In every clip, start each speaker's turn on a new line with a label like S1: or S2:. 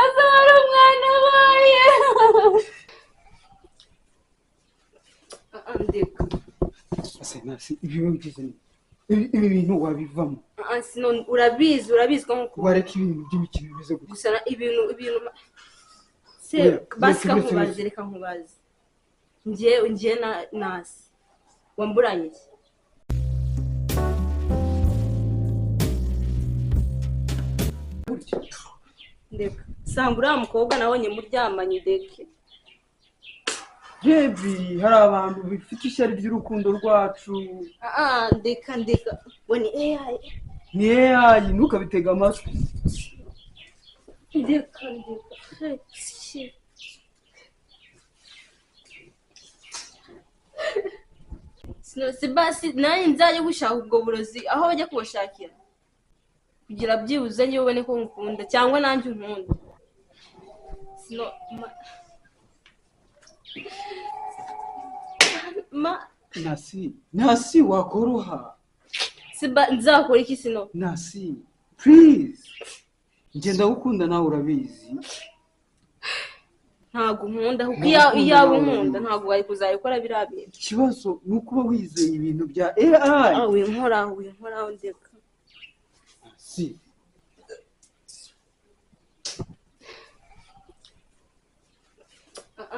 S1: azaba umwana wawe andika
S2: nasi ibyo bigize ibi bintu wabivamo
S1: sino urabizi ko
S2: wareka ibintu by'imikino bimeze
S1: gusa ibintu se basi kamubaze reka nkubaze ngiye nasi wamburanye ndeka sambura mukobwa nabonye muryamanye deke
S2: Jebi hari abantu bifite ishyari ry'urukundo rwacu
S1: ndeka wani AI
S2: ni AI ntukabitega amatwi
S1: ndeka si basi nanjye nzajya gushaka ubwo burozi aho bajya kubashakira kugira byibuze njye ubone ko nkukunda cyangwa nanjye unkunda sino
S2: nasi wakoroha
S1: nzakora iki sino
S2: nasi please ngenda gukunda nawe urabizi
S1: ntago nkunda kuko iyo unkunda ntago wari kuzabikora birabye
S2: ikibazo ni ukuba wizeye ibintu bya AI
S1: winkoraho ndeka
S2: si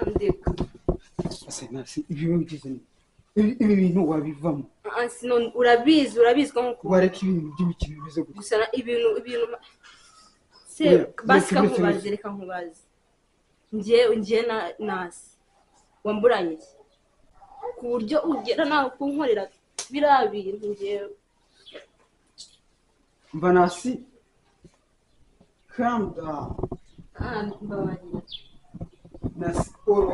S1: ndeka
S2: nasi ibyo bigize ibi bintu wabivamo
S1: sino urabizi ko
S2: wareka ibintu by'imikino bimeze
S1: gusa ibintu se basi kamubaze reka nkubaze ngiye nasi wamburanye ku buryo ugera nawe kunkorera biriya bintu ngewe
S2: mva nasi calm down
S1: mbabarira
S2: nasi oro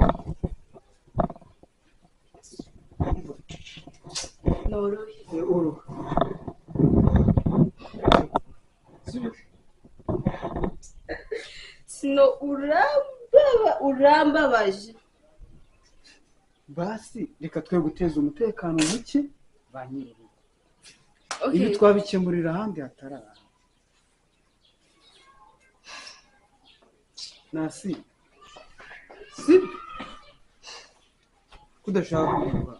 S1: sino urambabaje
S2: basi reka twe guteza umutekano muke ba nyiri ibi twabikemurira ahandi hatarara nasi si kudashaka kumva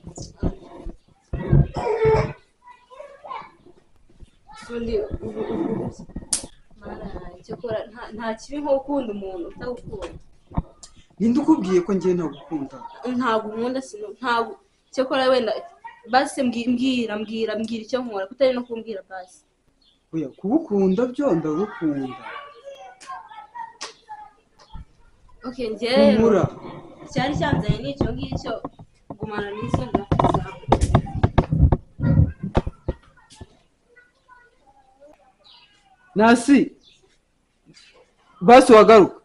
S1: nta kibi nko gukunda umuntu utagukunda
S2: ninde ukubwiye ko njye ntagukunda
S1: ntabwo nkunda sino ntabwo cyakora wenda basi mbwira icyo nkora kutari no kumbwira basi
S2: oya kubukunda byo ndagukunda
S1: njyewe cyari cyanzanye n'icyo ngicyo gumana n'izo ndakuza
S2: nasi basi wagaruka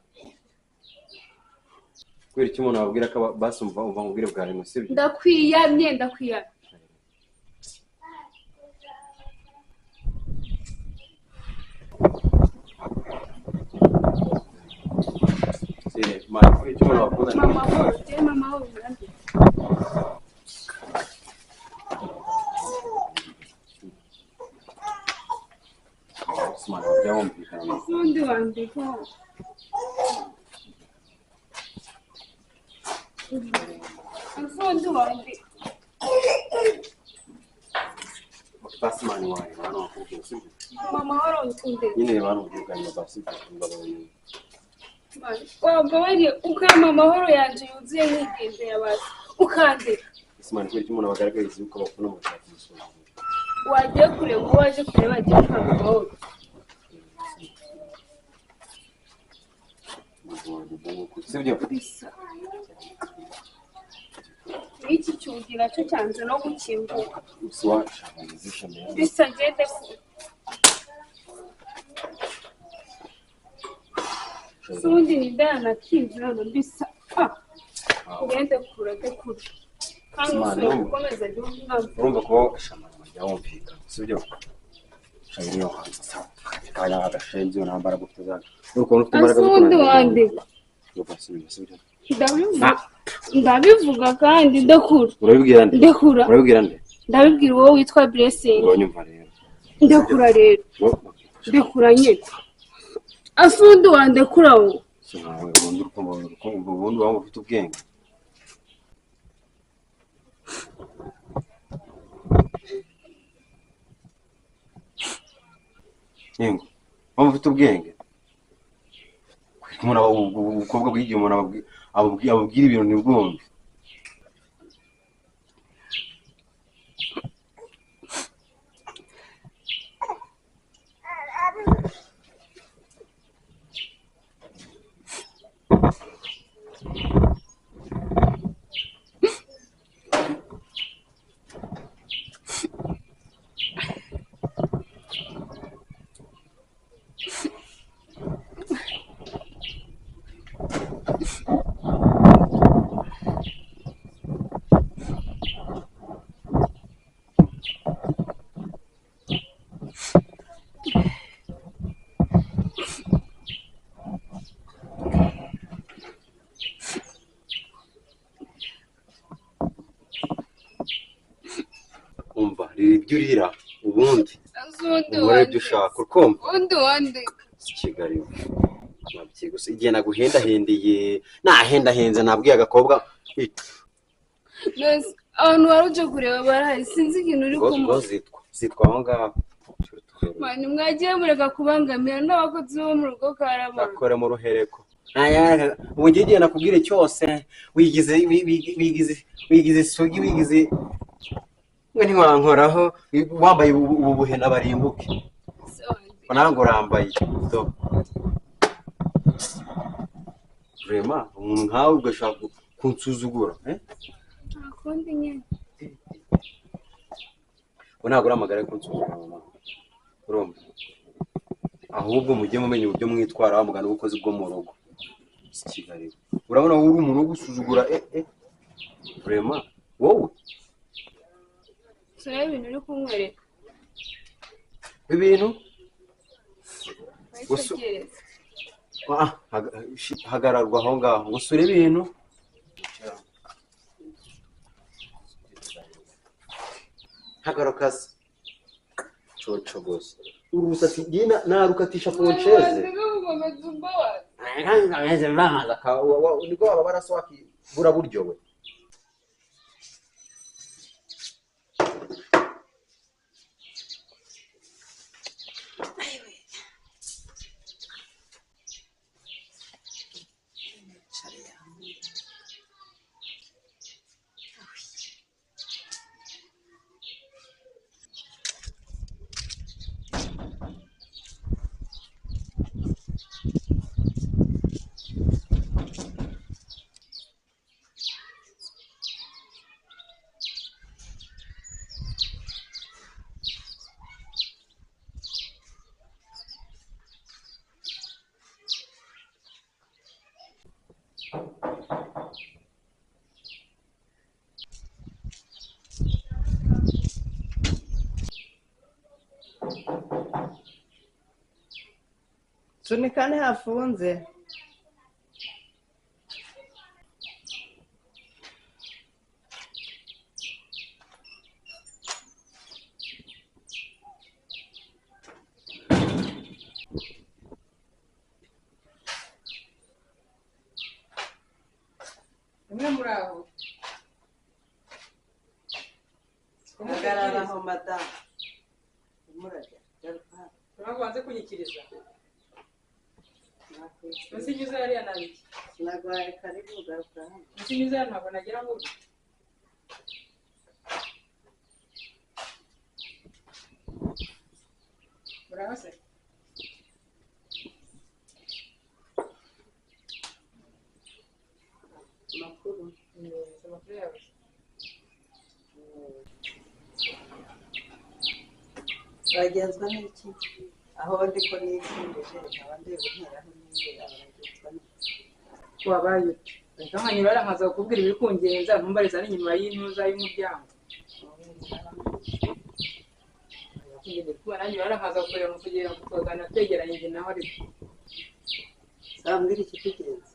S3: kubera icyo umuntu ababwira ko basi umva nkubwire bwa rimwe sibyo
S1: ndakwiyamye mama
S3: Smart, ya wumvikana.
S1: Undi wandika. Undi wandika.
S3: Basi mani wawe, hano wakubwira sibyo.
S1: Mama warontunde.
S3: Nyine barumvikanye basi ngabonye.
S1: Wabonye ukama amahoro yanje yuzuye nkigendera basi. Ukandika.
S3: Smart, kubera icyo umuntu abagaragariza yuko bakunda mu cyatsi musoro.
S1: Waje kure ngo waje kureba agiye ukama amahoro.
S3: Sibyo.
S1: Iki cyugira cyo cyanze no gukinguka.
S3: Uswacha,
S1: Bisa ngende Sundi ni ndana kinjira no bisa. Ngende kure kure. Kandi ukomeza
S3: urumva ko shamana ya wumvikana sibyo. Shayiro hanze. Kaya agashenzi unambara gutuza. Nuko ufite imbaraga
S1: Sundi wandika.
S3: Sibyo.
S1: Ndabivuga kandi ndakura.
S3: Urabibwira nde?
S1: Ndakura.
S3: Urabibwira nde?
S1: Ndabibwira wowe witwa Blessing.
S3: Uranyumva rero.
S1: Ndakura rero. Ndakura nyine. afundi wandekura wo
S3: sinawe ubundi waba ufite ubwenge Yengo waba ufite ubwenge umuntu ubukobwa bw'igihe umuntu ababwira ibintu ntibwumve umva ibyo urira ubundi umubare ibyo ushaka ukumva
S1: undi wande
S3: Kigali nabyi gusa igihe naguhendahendeye nahendahenze nabwiye agakobwa
S1: abantu waruje kureba barahari sinzi ikintu uri kumva
S3: zitwa aho ngaho
S1: mani mwagiye mureka kubangamira n'abakozi bo mu rugo karabona
S3: akore mu ruhereko ubu ngiye nakubwire cyose wigize isugi wigize mwe ntiwankoraho wambaye ubu buhena barimbuke nange urambaye vrema umuntu nkawe ugashaka kunsuzugura
S1: ntakundi nyine
S3: ntabwo uramagara kunsuzugura mama urumva ahubwo mujye mumenya uburyo mwitwara wamugana ubukozi bwo mu rugo Kigali urabona wowe uri umuntu wo gusuzugura vrema wowe
S1: sura ibintu uri kumwereka
S3: ibintu hagararwa aho ngaho gusura ibintu hagarukaze coco gusa urusatsi ngiye narukatisha poncheze niko baba barasohaki bura buryo we
S4: Sunikane hafunze
S5: muraho
S4: hagararaho madamu umurajya
S5: turabanze kunyikiriza Musinyuza yari yanabiki
S4: nagwaye karibu garuka hano
S5: Musinyuza ntabwo nagira ngo Urabase
S4: makuru
S5: amakuru yawe
S4: bagenzwa n'iki aho ndiko n'ikindeje abandi guheraho n'ibyo abagenzwa n'iki
S5: wabaye ndamanye barankaza kukubwira ibikungenza ntumbariza n'inyuma y'intuza y'umuryango kuba nanjye barankaza kureba kugira ngo twagana twegeranye njye naho ariko
S4: sambwira ikitugenza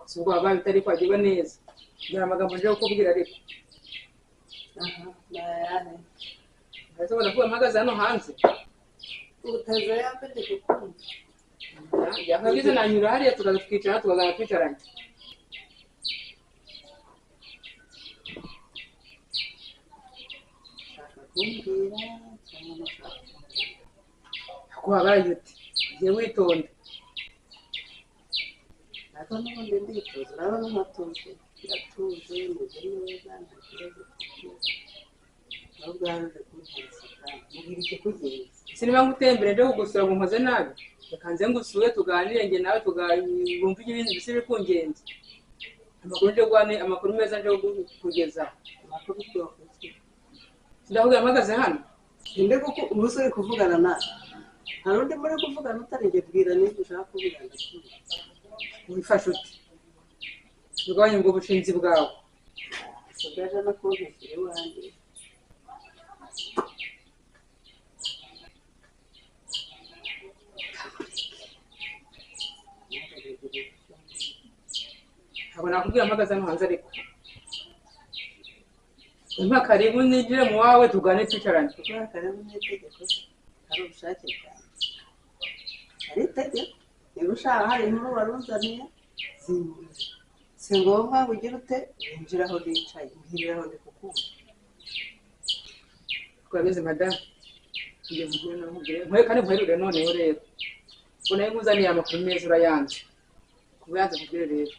S5: si ubwo wabaye utari kwagirwa neza ngira amagambo nje kukubwira ariko
S4: nayahe
S5: ndashobora kuba mpagaze hano hanze
S4: utaza yambe ndi kukumva
S5: yakagize nanyura hariya tukaza twicara tukazana twicaranye.
S4: kumbwira cyangwa amashaka
S5: Ako habaye uti ugiye witonda.
S4: ariko n'ubundi nditoza urabona nkatuje ndatuje meze neza nta kibazo mfite aho bwaje kunteseka mubwira ikikugenza
S5: Sinima ngutembere nje kugusura ngo nkoze nabi. Reka nze ngusure tuganire nge nawe tugumva ibintu bisiri kungenza. Amakuru meza nje kugeza.
S4: amakuru twakuze
S5: Ndavuga mpagaze hano.
S4: inde kuko umusore kuvugana nawe hari undi muri kuvugana utarige bwira n'ibyo ushaka kuvugana
S5: Wifashe uti. Rwanye ngo bushinzi bwawe.
S4: ugaje no kuntesera iwanjye
S5: Ntabwo nakubwira mpagaze hano hanze ariko. Umpa karibu nigire mu wawe tugane twicaranye.
S4: kuko akareba n'itegeko hari ubushake bwawe hari itegeko niba ushaka hari inkuru waruzaniye zimbuze si ngombwa ngo ugire ute winjira aho nicaye mbwirira aho ndi kukumva
S5: Twageze madame. Ngiye mubwira namubwire. Nkwe kandi nkwerure noneho rero. Unaye nkuzaniye amakuru meza urayanze. Kubanza mubwire rero.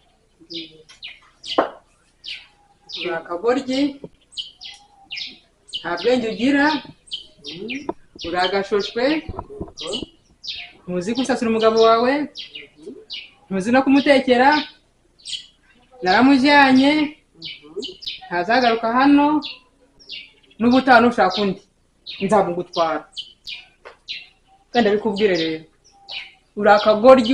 S5: Urakagoryi. Nta bwenge ugira. Uragashoshwe. Ntuzi gusasira umugabo wawe. Ntuzi no kumutekera. Naramujyanye. Ntazagaruka hano. N'ubutaha nushaka undi nzamugutwara. Kandi abikubwire rero. Urakagoryi.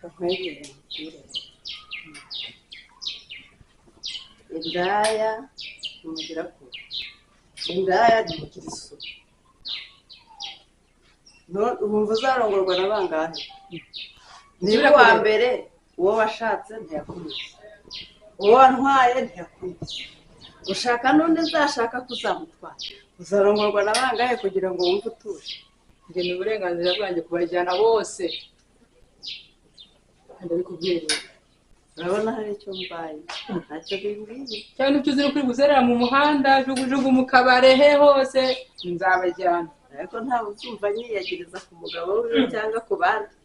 S4: kakwegera mbwire indaya ntimugira kure indaya ntimugira isuku wumva uzarongorwa na bangahe niba uwa mbere uwo washatse ntiyakunyuze uwo wantwaye ntiyakunyuze ushaka n'undi uzashaka kuzamutwara uzarongorwa na bangahe kugira ngo wumve utuje
S5: Njye ni uburenganzira bwanjye kubajyana bose. Kandi abikubwire rero.
S4: urabona hari icyo mbaye ntacyo bimbwiye
S5: Cyangwa n'ibyo uzi kuri guzerera mu muhanda jugujugu mu kabare he hose nzabajyana.
S4: ariko ntawe uzumva nyiyagiriza ku mugabo wiwe cyangwa ku bandi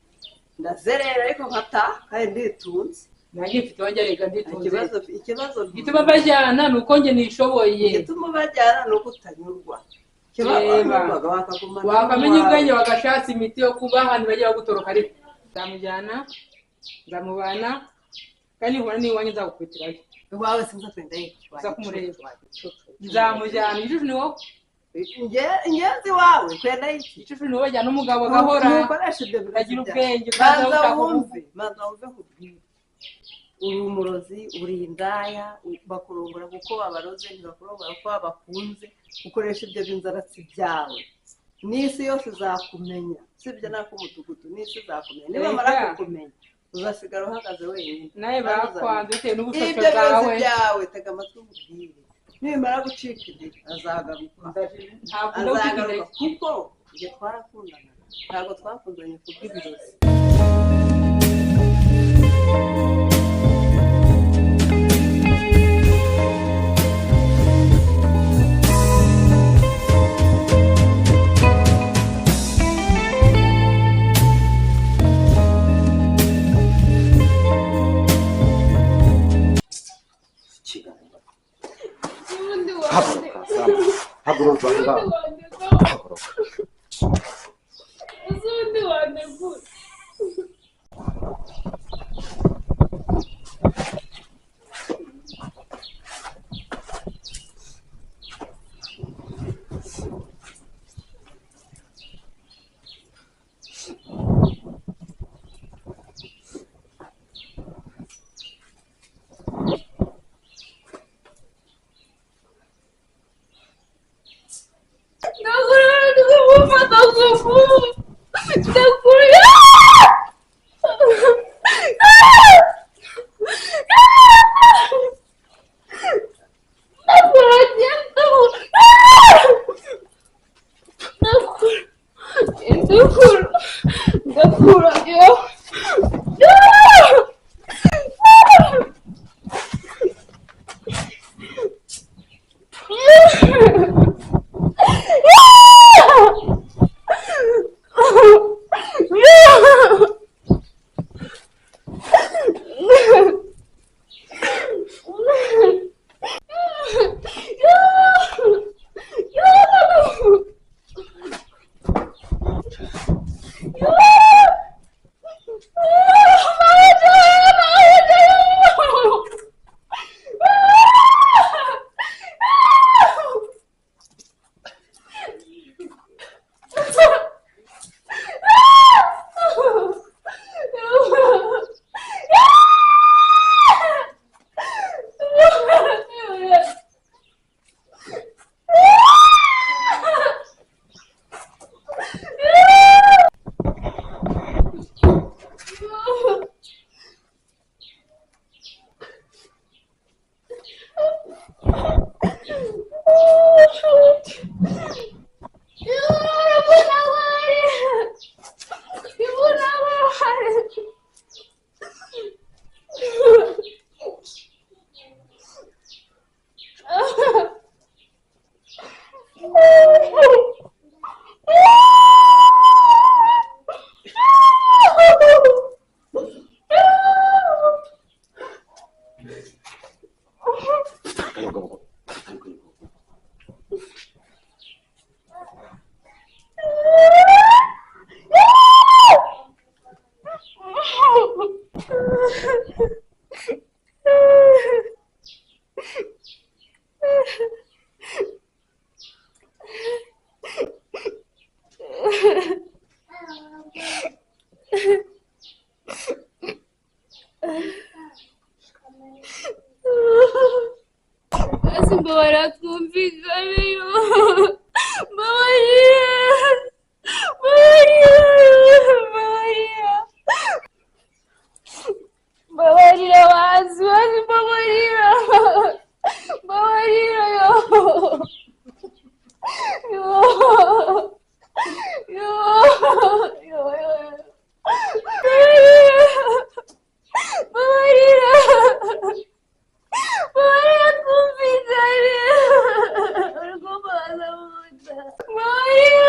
S4: ndazerera ariko nkataha kandi nditunze
S5: Nanjye mfite wanjye reka nditunze.
S4: ikibazo
S5: Igituma bajyana ni uko njye nishoboye.
S4: igituma bajyana ni uko utanyurwa
S5: Wakamenya ubwenge wagashatse imiti yo kuba ahantu bajya bagutoroka ariko nzamujyana nzamubana kandi nkubona n'iwanjye nzagukubitirayo.
S4: iwawe sinza twenda
S5: Uza kumureba. Nzamujyana ijuru ni wowe.
S4: ingenzi wawe twenda iki
S5: Ijuru ni wowe bajyana umugabo agahora.
S4: ntukoresha ibyo
S5: Agira ubwenge
S4: banza wumve nkubwire uri umurozi uri indaya bakurongora kuko wabaroze ntibakurongora kuko wabakunze ukoresha ibyo by'inzaratsi byawe n'isi yose izakumenya usibye n'ako umudugudu n'isi izakumenya nibamara kukumenya uzasigara uhagaze wenyine
S5: nawe bakwanze bitewe n'ubushake
S4: ibyo byose
S5: bwawe.
S4: byawe tega amatwi umubwire nibimara gucika intege azagaruka kuko igihe twarakundana ntabwo twakundanye kubw'ibirozi
S3: Haguruka ngaho.
S1: Uzundi wanegura. Basi mbona twumvikane yo Maria wazi Maria yo Maria